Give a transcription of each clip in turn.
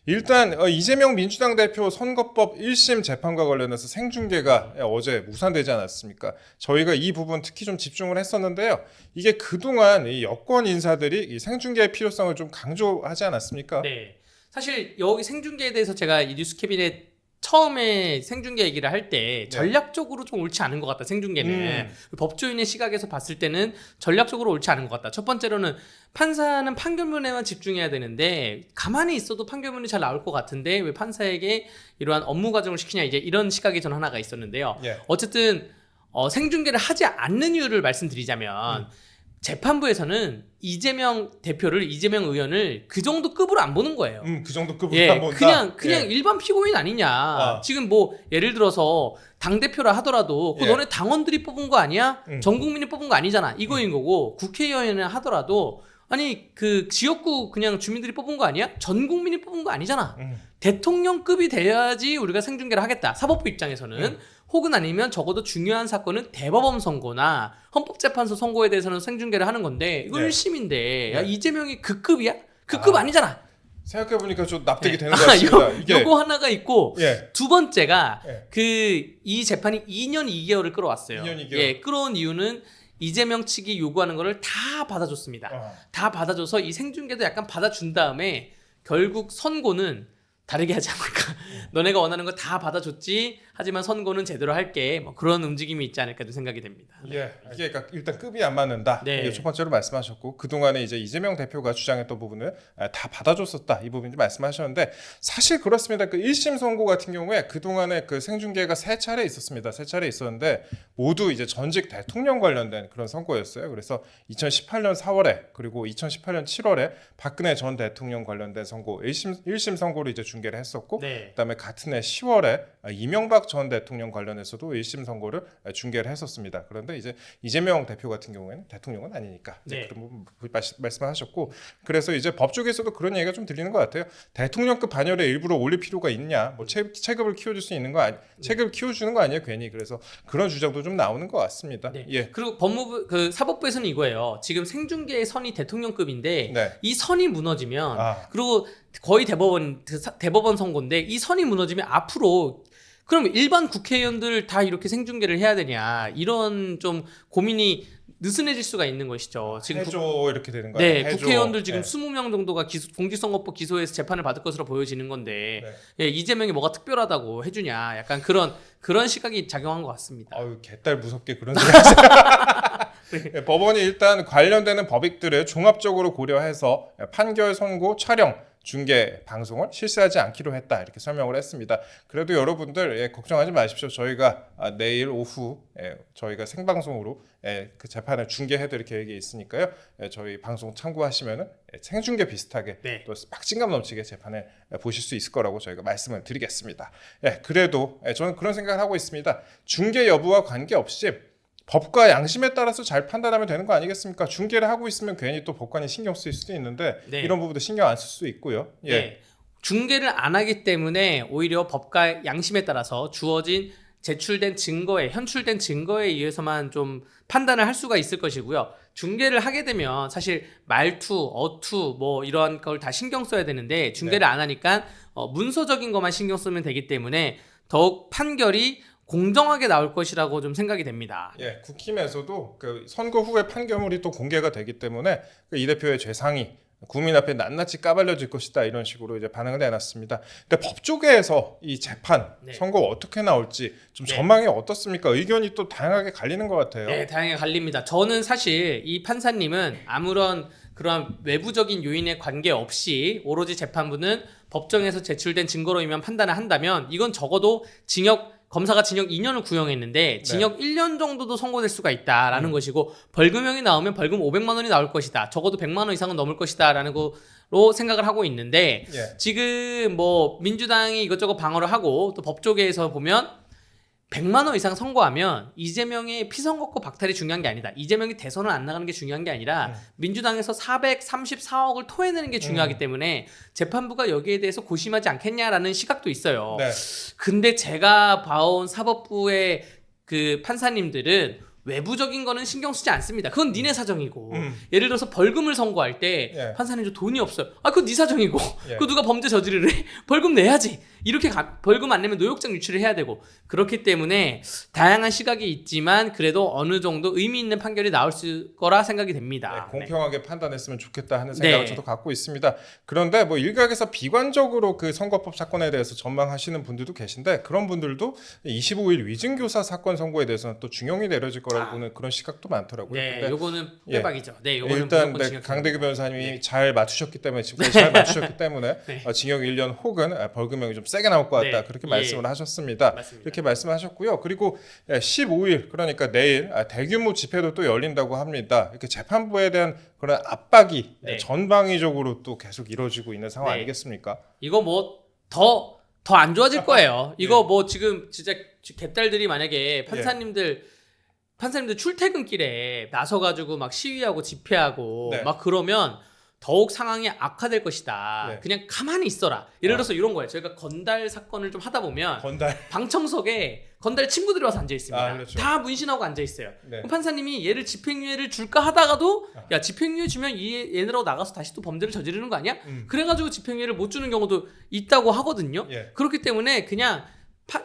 일단 이재명 민주당 대표 선거법 1심 재판과 관련해서 생중계가 어제 무산되지 않았습니까? 저희가 이 부분 특히 좀 집중을 했었는데요. 이게 그동안 이 여권 인사들이 이 생중계의 필요성을 좀 강조하지 않았습니까? 네. 사실 여기 생중계에 대해서 제가 이 뉴스 캐비넷 처음에 생중계 얘기를 할 때 전략적으로 좀 옳지 않은 것 같다. 생중계는 법조인의 시각에서 봤을 때는 전략적으로 옳지 않은 것 같다. 첫 번째로는 판사는 판결문에만 집중해야 되는데 가만히 있어도 판결문이 잘 나올 것 같은데 왜 판사에게 이러한 업무 과정을 시키냐, 이제 이런 시각이 전 하나가 있었는데요. 어쨌든 생중계를 하지 않는 이유를 말씀드리자면 재판부에서는 이재명 의원을 그 정도 급으로 안 보는 거예요. 그 정도 급으로 안 본다. 그냥 일반 피고인 아니냐. 지금 뭐 예를 들어서 당 대표라 하더라도 그 너네 당원들이 뽑은 거 아니야? 전 국민이 뽑은 거 아니잖아. 이거인 거고, 국회의원이라 하더라도 아니 그 지역구 그냥 주민들이 뽑은 거 아니야? 전 국민이 뽑은 거 아니잖아. 대통령급이 돼야지 우리가 생중계를 하겠다. 사법부 입장에서는. 혹은 아니면 적어도 중요한 사건은 대법원 선고나 헌법재판소 선고에 대해서는 생중계를 하는 건데 이거 1심인데 야, 이재명이 그 급이야? 그 급 아니잖아. 생각해보니까 좀 납득이 되는 것 같습니다. 요거 하나가 있고 두 번째가 이 재판이 2년 2개월을 끌어왔어요. 2년 2개월. 끌어온 이유는 이재명 측이 요구하는 거를 다 받아줬습니다. 다 받아줘서 이 생중계도 약간 받아준 다음에 결국 선고는 다르게 하지 않을까. 너네가 원하는 거 다 받아줬지. 하지만 선고는 제대로 할게. 뭐 그런 움직임이 있지 않을까도 생각이 됩니다. 이게 그러니까 일단 급이 안 맞는다. 이게 첫 번째로 말씀하셨고, 그동안에 이제 이재명 대표가 주장했던 부분을 다 받아줬었다. 이 부분 좀 말씀하셨는데, 사실 그렇습니다. 그 1심 선고 같은 경우에 그동안에 그 생중계가 3차례 있었습니다. 3차례 있었는데 모두 이제 전직 대통령 관련된 그런 선고였어요. 그래서 2018년 4월에 그리고 2018년 7월에 박근혜 전 대통령 관련된 선고 1심 선고를 이제 중계를 했었고, 그다음에 같은 해 10월에 이명박 전 대통령 관련해서도 1심 선고를 중계를 했었습니다. 그런데 이제 이재명 대표 같은 경우에는 대통령은 아니니까 그런 부분 말씀하셨고, 그래서 이제 법조계에서도 그런 얘기가 좀 들리는 것 같아요. 대통령급 반열에 일부러 올릴 필요가 있냐? 뭐 체급을 키워줄 수 있는 거 체급을 키워주는 거 아니에요, 괜히. 그래서 그런 주장도 좀 나오는 것 같습니다. 그리고 법무부 사법부에서는 이거예요. 지금 생중계의 선이 대통령급인데 이 선이 무너지면 그리고 거의 대법원 선고인데 이 선이 무너지면 앞으로 그럼 일반 국회의원들 다 이렇게 생중계를 해야 되냐, 이런 좀 고민이 느슨해질 수가 있는 것이죠. 지금 해조 이렇게 되는 거예요. 국회의원들 지금 20명 정도가 공직선거법 기소해서 재판을 받을 것으로 보여지는 건데 이재명이 뭐가 특별하다고 해주냐, 약간 그런 시각이 작용한 것 같습니다. 아유, 개딸 무섭게 그런 소리 하세요. 법원이 일단 관련되는 법익들을 종합적으로 고려해서 판결 선고 촬영 중계 방송을 실시하지 않기로 했다, 이렇게 설명을 했습니다. 그래도 여러분들 걱정하지 마십시오. 저희가 내일 오후 저희가 생방송으로 그 재판을 중계해드릴 계획이 있으니까요. 저희 방송 참고하시면은 생중계 비슷하게 또 박진감 넘치게 재판을 보실 수 있을 거라고 저희가 말씀을 드리겠습니다. 그래도 저는 그런 생각을 하고 있습니다. 중계 여부와 관계없이 법과 양심에 따라서 잘 판단하면 되는 거 아니겠습니까? 중계를 하고 있으면 괜히 또 법관이 신경 쓰일 수도 있는데 이런 부분도 신경 안 쓸 수 있고요. 중계를 안 하기 때문에 오히려 법과 양심에 따라서 주어진 제출된 증거에, 현출된 증거에 의해서만 좀 판단을 할 수가 있을 것이고요. 중계를 하게 되면 사실 말투, 어투 뭐 이런 걸 다 신경 써야 되는데 중계를 안 하니까 문서적인 것만 신경 쓰면 되기 때문에 더욱 판결이 공정하게 나올 것이라고 좀 생각이 됩니다. 국힘에서도 그 선거 후에 판결물이 또 공개가 되기 때문에 이 대표의 죄상이 국민 앞에 낱낱이 까발려질 것이다, 이런 식으로 이제 반응을 내놨습니다. 근데 법조계에서 이 재판 선고가 어떻게 나올지 좀 전망이 어떻습니까? 의견이 또 다양하게 갈리는 것 같아요. 다양하게 갈립니다. 저는 사실 이 판사님은 아무런 그런 외부적인 요인에 관계없이 오로지 재판부는 법정에서 제출된 증거로만 판단을 한다면 이건 적어도 검사가 징역 2년을 구형했는데 징역 1년 정도도 선고될 수가 있다라는 것이고, 벌금형이 나오면 벌금 500만 원이 나올 것이다, 적어도 100만 원 이상은 넘을 것이다 라는 거로 생각을 하고 있는데 지금 뭐 민주당이 이것저것 방어를 하고 또 법조계에서 보면 100만 원 이상 선고하면 이재명의 피선거권 박탈이 중요한 게 아니다. 이재명이 대선을 안 나가는 게 중요한 게 아니라 민주당에서 434억을 토해내는 게 중요하기 때문에 재판부가 여기에 대해서 고심하지 않겠냐라는 시각도 있어요. 근데 제가 봐온 사법부의 그 판사님들은 외부적인 거는 신경 쓰지 않습니다. 그건 니네 사정이고 예를 들어서 벌금을 선고할 때 예. 판사님 저 돈이 없어요. 아 그건 네 사정이고 예. 그 누가 범죄 저지를 해? 벌금 내야지. 이렇게 벌금 안 내면 노역장 유치를 해야 되고 그렇기 때문에 다양한 시각이 있지만 그래도 어느 정도 의미 있는 판결이 나올 거라 생각이 됩니다. 네, 공평하게 판단했으면 좋겠다 하는 생각을 네. 저도 갖고 있습니다. 그런데 뭐 일각에서 비관적으로 그 선거법 사건에 대해서 전망하시는 분들도 계신데 그런 분들도 25일 위증교사 사건 선고에 대해서는 또 중형이 내려질 거라고 보는 그런 시각도 많더라고요. 네, 근데 요거는 예. 빼박이죠. 네, 요거는 일단 무조건 네, 징역 강대규 변호사님이 네. 잘 맞추셨기 때문에 지금까지 잘 맞추셨기 때문에 네. 징역 1년 혹은 벌금형이 좀 세게 나올 것 같다 네. 그렇게 예. 말씀을 하셨습니다. 맞습니다. 이렇게 말씀하셨고요. 그리고 15일 그러니까 내일 대규모 집회도 또 열린다고 합니다. 이렇게 재판부에 대한 그런 압박이 네. 전방위적으로 또 계속 이루어지고 있는 상황 네. 아니겠습니까? 이거 뭐 더 안 좋아질 거예요. 이거 예. 뭐 지금 진짜 개딸들이 만약에 판사님들 출퇴근길에 나서가지고 막 시위하고 집회하고 네. 막 그러면 더욱 상황이 악화될 것이다. 네. 그냥 가만히 있어라. 예를 들어서 이런 거예요. 저희가 건달 사건을 좀 하다 보면 건달. 방청석에 건달 친구들이 와서 앉아 있습니다. 아, 그렇죠. 다 문신하고 앉아 있어요. 네. 그럼 판사님이 얘를 집행유예를 줄까 하다가도 야 집행유예 주면 얘네라고 나가서 다시 또 범죄를 저지르는 거 아니야? 그래가지고 집행유예를 못 주는 경우도 있다고 하거든요. 예. 그렇기 때문에 그냥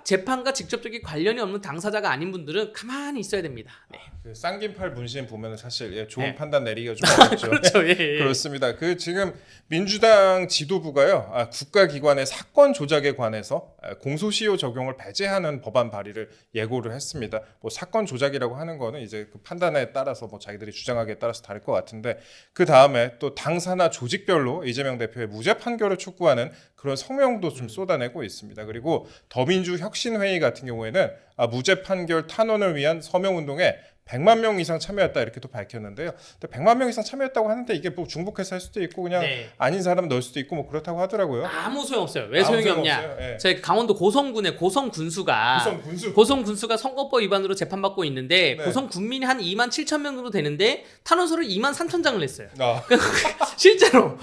재판과 직접적인 관련이 없는 당사자가 아닌 분들은 가만히 있어야 됩니다. 네. 그 쌍긴팔 문신 보면 사실 좋은 네. 판단 내리기가 좀 어렵죠. 그렇죠. 예, 예. 그렇습니다. 그 지금 민주당 지도부가요 국가기관의 사건 조작에 관해서 공소시효 적용을 배제하는 법안 발의를 예고를 했습니다. 뭐 사건 조작이라고 하는 거는 이제 그 판단에 따라서 뭐 자기들이 주장하기에 따라서 다를 것 같은데 그 다음에 또 당사나 조직별로 이재명 대표의 무죄 판결을 촉구하는 그런 성명도 좀 쏟아내고 있습니다. 그리고 더민주혁신회의 같은 경우에는 무죄 판결 탄원을 위한 서명운동에 100만 명 이상 참여했다 이렇게 또 밝혔는데요. 근데 100만 명 이상 참여했다고 하는데 이게 뭐 중복해서 할 수도 있고 그냥 네. 아닌 사람 넣을 수도 있고 뭐 그렇다고 하더라고요. 아무 소용 없어요. 왜 아무 소용이 소용 없냐? 없어요. 예. 제 강원도 고성군의 고성군수가 고성군수가 선거법 위반으로 재판받고 있는데 네. 고성 군민이 한 2만 7천 명 정도 되는데 탄원서를 2만 3천 장을 냈어요. 실제로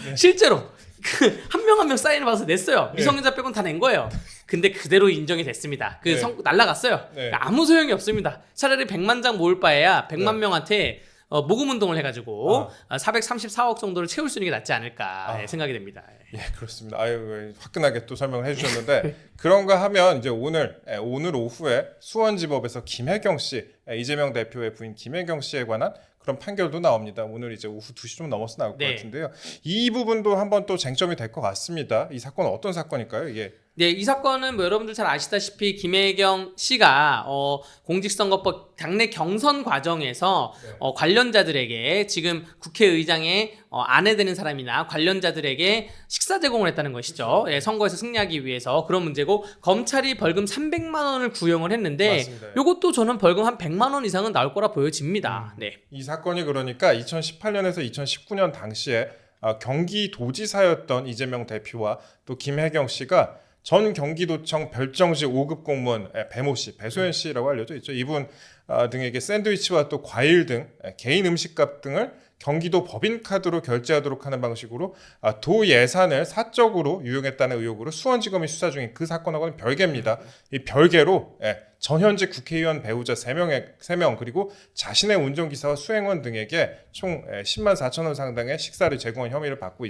한 명 한 명 사인을 받아서 냈어요. 미성년자 빼고는 다 낸 거예요. 근데 그대로 인정이 됐습니다. 네. 날라갔어요. 네. 아무 소용이 없습니다. 차라리 100만 장 모을 바에야 100만 네. 명한테 모금 운동을 해가지고 434억 정도를 채울 수 있는 게 낫지 않을까 생각이 됩니다. 예, 그렇습니다. 화끈하게 또 설명을 해주셨는데 그런가 하면 이제 오늘 오후에 수원지법에서 김혜경 씨, 이재명 대표의 부인 김혜경 씨에 관한 그런 판결도 나옵니다. 오늘 이제 오후 2시 좀 넘어서 나올 것 같은데요. 이 부분도 한번 또 쟁점이 될 것 같습니다. 이 사건은 어떤 사건일까요? 이게 네, 이 사건은 뭐 여러분들 잘 아시다시피 김혜경 씨가 공직선거법 당내 경선 과정에서 관련자들에게 지금 국회의장의 아내 되는 사람이나 관련자들에게 식사 제공을 했다는 것이죠. 예, 선거에서 승리하기 위해서 그런 문제고 검찰이 벌금 300만 원을 구형을 했는데 맞습니다. 이것도 저는 벌금 한 100만 원 이상은 나올 거라 보여집니다. 네. 이 사건이 그러니까 2018년에서 2019년 당시에 경기도지사였던 이재명 대표와 또 김혜경 씨가 전 경기도청 별정시 5급 공무원 배모 씨, 배소연 씨라고 알려져 있죠. 이분 등에게 샌드위치와 또 과일 등 개인 음식값 등을 경기도 법인카드로 결제하도록 하는 방식으로 도 예산을 사적으로 유용했다는 의혹으로 수원지검이 수사 중인 그 사건하고는 별개입니다. 이 별개로 전현직 국회의원 배우자 3명 그리고 자신의 운전기사와 수행원 등에게 총 10만 4천 원 상당의 식사를 제공한 혐의를 받고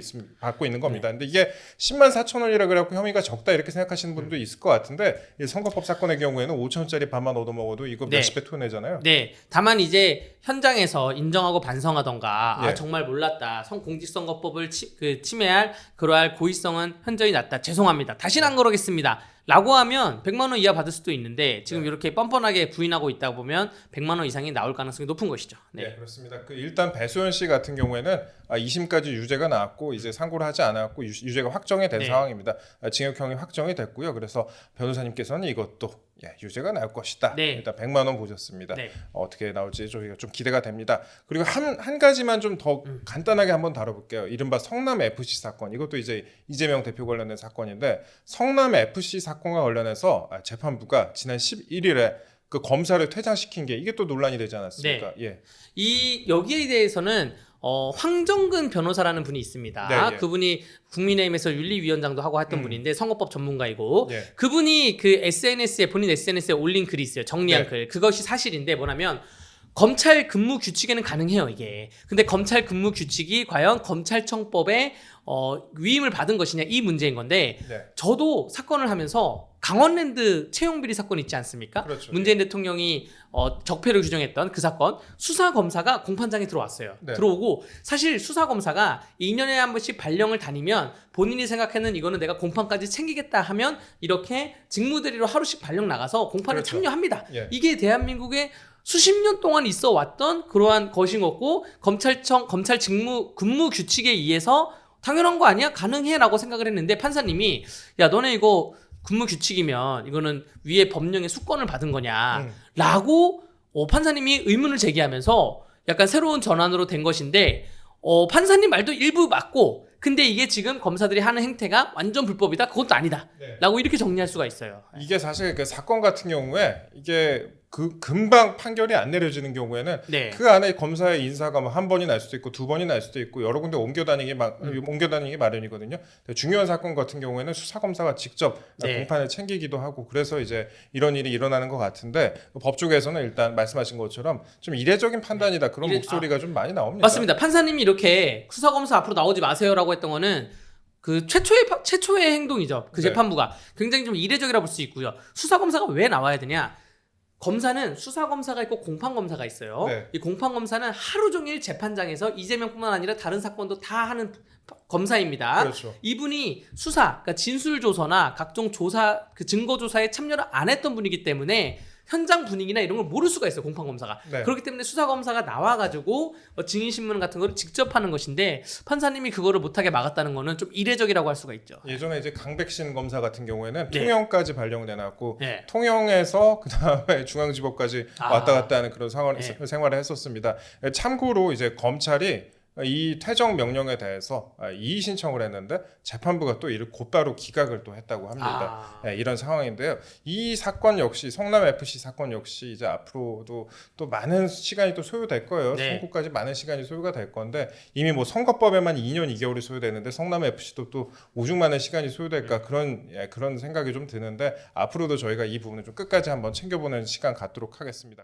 있는 겁니다. 근데 이게 10만 4천 원이라 그래갖고 혐의가 적다 이렇게 생각하시는 분도 있을 것 같은데 이 선거법 사건의 경우에는 5천 원짜리 밥만 얻어먹어도 이거 몇십 배 토내잖아요. 네. 다만 이제 현장에서 인정하고 반성하던가 예. 정말 몰랐다. 공직선거법을 침해할 그러할 고의성은 현저히 낮다. 죄송합니다. 다시는 안 그러겠습니다. 라고 하면 100만 원 이하 받을 수도 있는데 지금 이렇게 뻔뻔하게 부인하고 있다 보면 100만 원 이상이 나올 가능성이 높은 것이죠. 네, 그렇습니다. 일단 배소연 씨 같은 경우에는 2심까지 유죄가 나왔고 이제 상고를 하지 않았고 유죄가 확정이 된 상황입니다. 징역형이 확정이 됐고요. 그래서 변호사님께서는 이것도 유죄가 나올 것이다. 네. 일단 100만 원 보셨습니다. 네. 어떻게 나올지 저희가 좀 기대가 됩니다. 그리고 한 가지만 좀 더 간단하게 한번 다뤄볼게요. 이른바 성남 FC 사건. 이것도 이제 이재명 대표 관련된 사건인데 성남 FC 사건과 관련해서 재판부가 지난 11일에 그 검사를 퇴장시킨 게 이게 또 논란이 되지 않았습니까? 네. 여기에 대해서는 황정근 변호사라는 분이 있습니다. 네, 예. 그분이 국민의힘에서 윤리위원장도 하고 했던 분인데 선거법 전문가이고 예. 그분이 그 본인 SNS에 올린 글이 있어요. 정리한 네. 글. 그것이 사실인데 뭐냐면 검찰 근무 규칙에는 가능해요, 이게. 근데 검찰 근무 규칙이 과연 검찰청법에 위임을 받은 것이냐 이 문제인 건데 네. 저도 사건을 하면서 강원랜드 채용비리 사건 있지 않습니까? 그렇죠. 문재인 대통령이 적폐를 규정했던 그 사건 수사검사가 공판장에 들어왔어요. 네. 들어오고 사실 수사검사가 2년에 한 번씩 발령을 다니면 본인이 생각하는 이거는 내가 공판까지 챙기겠다 하면 이렇게 직무대리로 하루씩 발령 나가서 공판에 그렇죠. 참여합니다. 예. 이게 대한민국의 수십 년 동안 있어 왔던 그러한 것인 거고 검찰 근무 규칙에 의해서 당연한 거 아니야? 가능해라고 생각을 했는데 판사님이 야 너네 이거 근무 규칙이면 이거는 위에 법령의 수권을 받은 거냐라고 판사님이 의문을 제기하면서 약간 새로운 전환으로 된 것인데 판사님 말도 일부 맞고 근데 이게 지금 검사들이 하는 행태가 완전 불법이다 그것도 아니다 네. 라고 이렇게 정리할 수가 있어요. 이게 사실 그 사건 같은 경우에 이게 그 금방 판결이 안 내려지는 경우에는 네. 그 안에 검사의 인사가 뭐 한 번이 날 수도 있고 두 번이 날 수도 있고 여러 군데 옮겨 다니기 마련이거든요. 중요한 사건 같은 경우에는 수사 검사가 직접 네. 공판을 챙기기도 하고 그래서 이제 이런 일이 일어나는 것 같은데 법 쪽에서는 일단 말씀하신 것처럼 좀 이례적인 판단이다 그런 목소리가 좀 많이 나옵니다. 맞습니다. 판사님이 이렇게 수사 검사 앞으로 나오지 마세요라고 했던 거는 그 최초의 행동이죠. 그 네. 재판부가 굉장히 좀 이례적이라 볼 수 있고요. 수사 검사가 왜 나와야 되냐? 검사는 수사 검사가 있고 공판 검사가 있어요. 네. 이 공판 검사는 하루 종일 재판장에서 이재명뿐만 아니라 다른 사건도 다 하는 검사입니다. 그렇죠. 이분이 수사, 그러니까 진술 조서나 각종 조사, 그 증거 조사에 참여를 안 했던 분이기 때문에 현장 분위기나 이런 걸 모를 수가 있어요. 공판 검사가. 네. 그렇기 때문에 수사 검사가 나와가지고 증인 신문 같은 거를 직접 하는 것인데 판사님이 그거를 못하게 막았다는 거는 좀 이례적이라고 할 수가 있죠. 예전에 이제 강백신 검사 같은 경우에는 네. 통영까지 발령내놨고 네. 통영에서 그 다음에 중앙지법까지 왔다 갔다 하는 그런 네. 생활을 했었습니다. 참고로 이제 검찰이 이 퇴정 명령에 대해서 이의 신청을 했는데 재판부가 또 이를 곧바로 기각을 또 했다고 합니다. 네, 이런 상황인데요. 이 사건 역시 성남 FC 사건 역시 이제 앞으로도 또 많은 시간이 또 소요될 거예요. 네. 선고까지 많은 시간이 소요가 될 건데 이미 뭐 선거법에만 2년 2개월이 소요되는데 성남 FC도 또 오죽 많은 시간이 소요될까 그런 생각이 좀 드는데 앞으로도 저희가 이 부분을 좀 끝까지 한번 챙겨보는 시간 갖도록 하겠습니다.